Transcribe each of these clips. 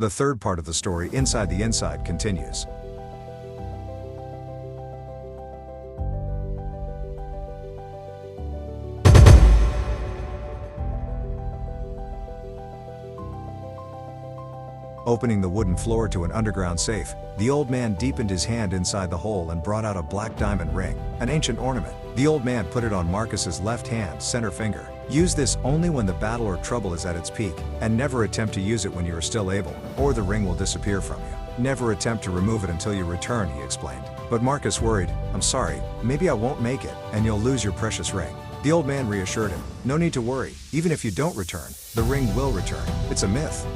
The third part of the story, Inside the Inside, continues. Opening the wooden floor to an underground safe, the old man deepened his hand inside the hole and brought out a black diamond ring, an ancient ornament. The old man put it on Marcus's left hand, center finger. Use this only when the battle or trouble is at its peak, and never attempt to use it when you are still able, or the ring will disappear from you. Never attempt to remove it until you return, he explained. But Marcus worried, I'm sorry, maybe I won't make it, and you'll lose your precious ring. The old man reassured him, no need to worry, even if you don't return, the ring will return. It's a myth.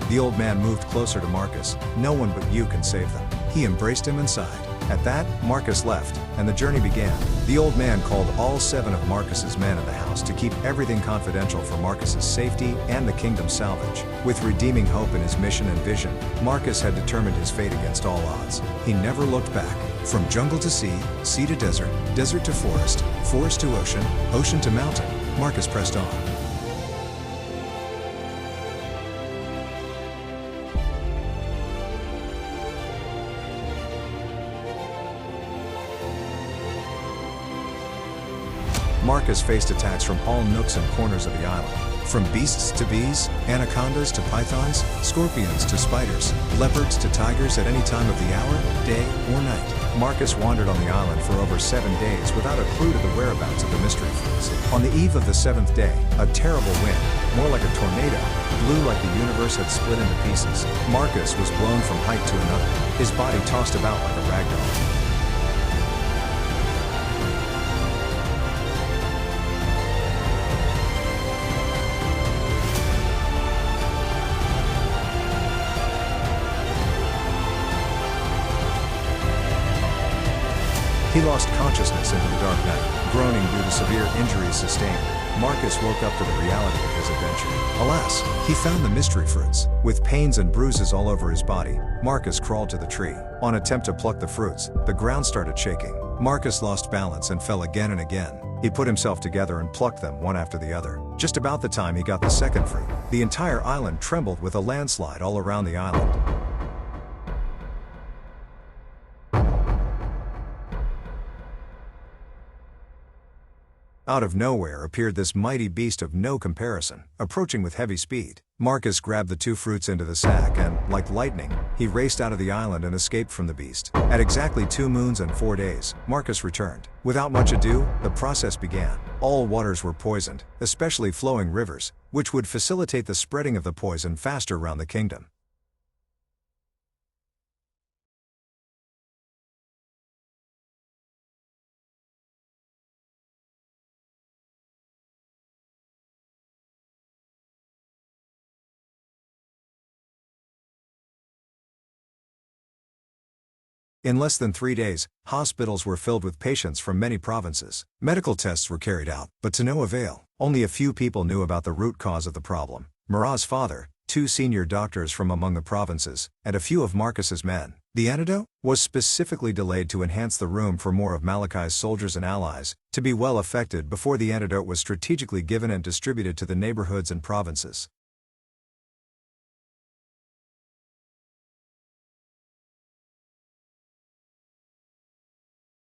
The old man moved closer to Marcus. No one but you can save them. He embraced him inside. At that, Marcus left, and the journey began. The old man called all 7 of Marcus's men in the house to keep everything confidential for Marcus's safety and the kingdom's salvage. With redeeming hope in his mission and vision, Marcus had determined his fate against all odds. He never looked back. From jungle to sea, sea to desert, desert to forest, forest to ocean, ocean to mountain, Marcus pressed on. Marcus faced attacks from all nooks and corners of the island. From beasts to bees, anacondas to pythons, scorpions to spiders, leopards to tigers at any time of the hour, day, or night. Marcus wandered on the island for over 7 days without a clue to the whereabouts of the mystery fruits. On the eve of the 7th day, a terrible wind, more like a tornado, blew like the universe had split into pieces. Marcus was blown from height to another. His body tossed about like a rag doll. He lost consciousness into the dark night, groaning due to severe injuries sustained. Marcus woke up to the reality of his adventure. Alas, he found the mystery fruits. With pains and bruises all over his body, Marcus crawled to the tree. On attempt to pluck the fruits, the ground started shaking. Marcus lost balance and fell again and again. He put himself together and plucked them one after the other. Just about the time he got the second fruit, the entire island trembled with a landslide all around the island. Out of nowhere appeared this mighty beast of no comparison, approaching with heavy speed. Marcus grabbed the 2 fruits into the sack and, like lightning, he raced out of the island and escaped from the beast. At exactly 2 moons and 4 days, Marcus returned. Without much ado, the process began. All waters were poisoned, especially flowing rivers, which would facilitate the spreading of the poison faster around the kingdom. In less than 3 days, hospitals were filled with patients from many provinces. Medical tests were carried out, but to no avail. Only a few people knew about the root cause of the problem. Murat's father, 2 senior doctors from among the provinces, and a few of Marcus's men. The antidote was specifically delayed to enhance the room for more of Malachi's soldiers and allies to be well affected before the antidote was strategically given and distributed to the neighborhoods and provinces.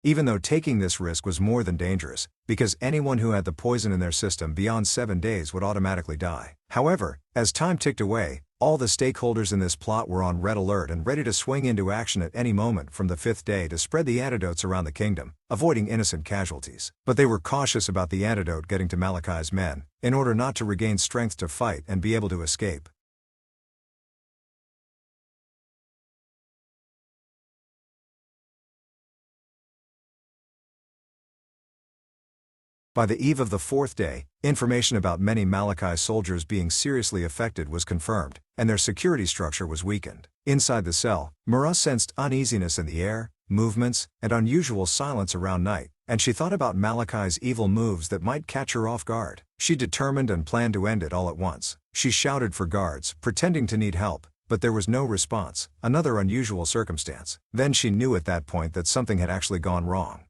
Even though taking this risk was more than dangerous, because anyone who had the poison in their system beyond 7 days would automatically die. However, as time ticked away, all the stakeholders in this plot were on red alert and ready to swing into action at any moment from the 5th day to spread the antidotes around the kingdom, avoiding innocent casualties. But they were cautious about the antidote getting to Malachi's men, in order not to regain strength to fight and be able to escape. By the eve of the 4th day, information about many Malachi soldiers being seriously affected was confirmed, and their security structure was weakened. Inside the cell, Murat sensed uneasiness in the air, movements, and unusual silence around night, and she thought about Malachi's evil moves that might catch her off guard. She determined and planned to end it all at once. She shouted for guards, pretending to need help, but there was no response, another unusual circumstance. Then she knew at that point that something had actually gone wrong.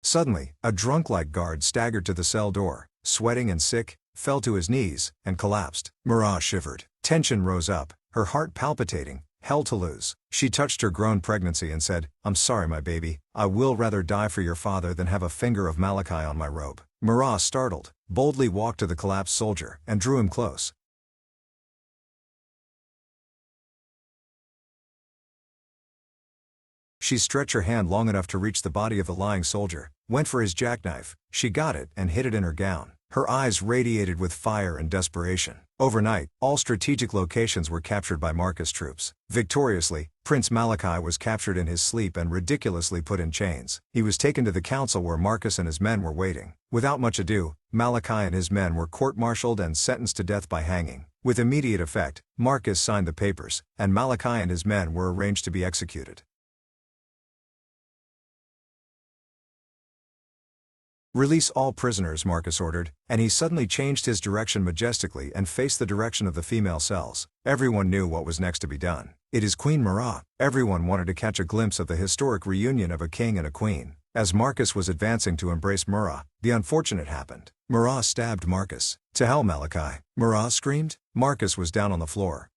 Suddenly, a drunk-like guard staggered to the cell door, sweating and sick, fell to his knees, and collapsed. Mara shivered. Tension rose up, her heart palpitating, hell to lose. She touched her grown pregnancy and said, "I'm sorry, my baby. I will rather die for your father than have a finger of Malachi on my robe." Mara, startled, boldly walked to the collapsed soldier and drew him close. She stretched her hand long enough to reach the body of the lying soldier, went for his jackknife. She got it and hid it in her gown. Her eyes radiated with fire and desperation. Overnight, all strategic locations were captured by Marcus troops. Victoriously, Prince Malachi was captured in his sleep and ridiculously put in chains. He was taken to the council where Marcus and his men were waiting. Without much ado, Malachi and his men were court-martialed and sentenced to death by hanging. With immediate effect, Marcus signed the papers, and Malachi and his men were arranged to be executed. "Release all prisoners," Marcus ordered, and he suddenly changed his direction majestically and faced the direction of the female cells. Everyone knew what was next to be done. It is Queen Mara. Everyone wanted to catch a glimpse of the historic reunion of a king and a queen. As Marcus was advancing to embrace Mara, the unfortunate happened. Mara stabbed Marcus. "To hell, Malachi!" Mara screamed. Marcus was down on the floor.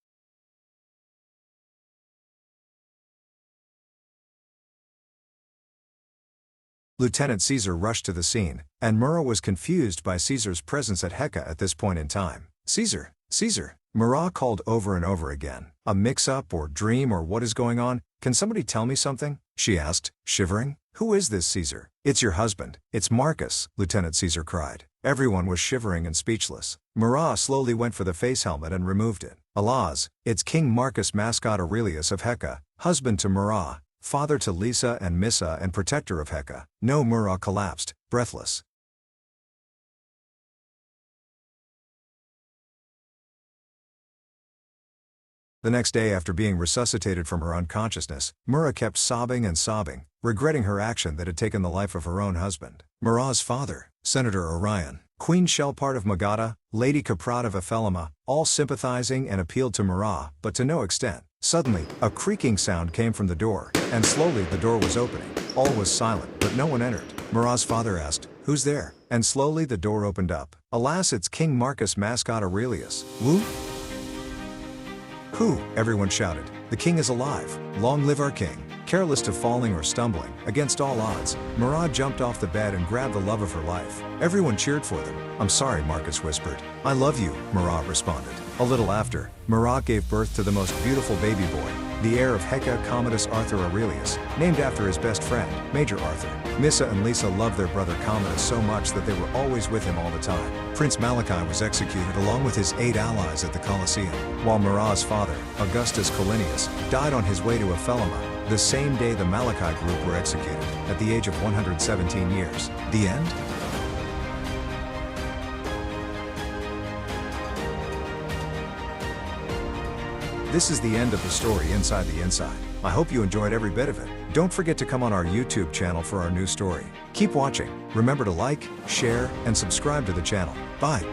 Lieutenant Caesar rushed to the scene, and Mara was confused by Caesar's presence at Heka at this point in time. "Caesar! Caesar!" Mara called over and over again. "A mix-up or dream or what is going on? Can somebody tell me something?" she asked, shivering. "Who is this Caesar?" "It's your husband. It's Marcus," Lieutenant Caesar cried. Everyone was shivering and speechless. Mara slowly went for the face helmet and removed it. "Alas, it's King Marcus Mascot Aurelius of Heka, husband to Mara, father to Lisa and Missa and protector of Heka." No, Mara collapsed, breathless. The next day, after being resuscitated from her unconsciousness, Mara kept sobbing and sobbing, regretting her action that had taken the life of her own husband. Mara's father, Senator Orion, Queen Shelpart of Magadha, Lady Kaprat of Ephelema, all sympathizing and appealed to Mara, but to no extent. Suddenly, a creaking sound came from the door, and slowly the door was opening. All was silent, but no one entered. Mara's father asked, "Who's there?" And slowly the door opened up. "Alas, it's King Marcus Mascot Aurelius." "Who? Who?" everyone shouted. "The king is alive. Long live our king." Careless of falling or stumbling, against all odds, Mara jumped off the bed and grabbed the love of her life. Everyone cheered for them. "I'm sorry," Marcus whispered. "I love you," Mara responded. A little after, Mara gave birth to the most beautiful baby boy, the heir of Heka, Commodus Arthur Aurelius, named after his best friend, Major Arthur. Missa and Lisa loved their brother Commodus so much that they were always with him all the time. Prince Malachi was executed along with his 8 allies at the Colosseum, while Mara's father, Augustus Collinius, died on his way to Ephelema. The same day the Malachi group were executed, at the age of 117 years. The end? This is the end of the story inside the inside. I hope you enjoyed every bit of it. Don't forget to come on our YouTube channel for our new story. Keep watching. Remember to like, share, and subscribe to the channel. Bye.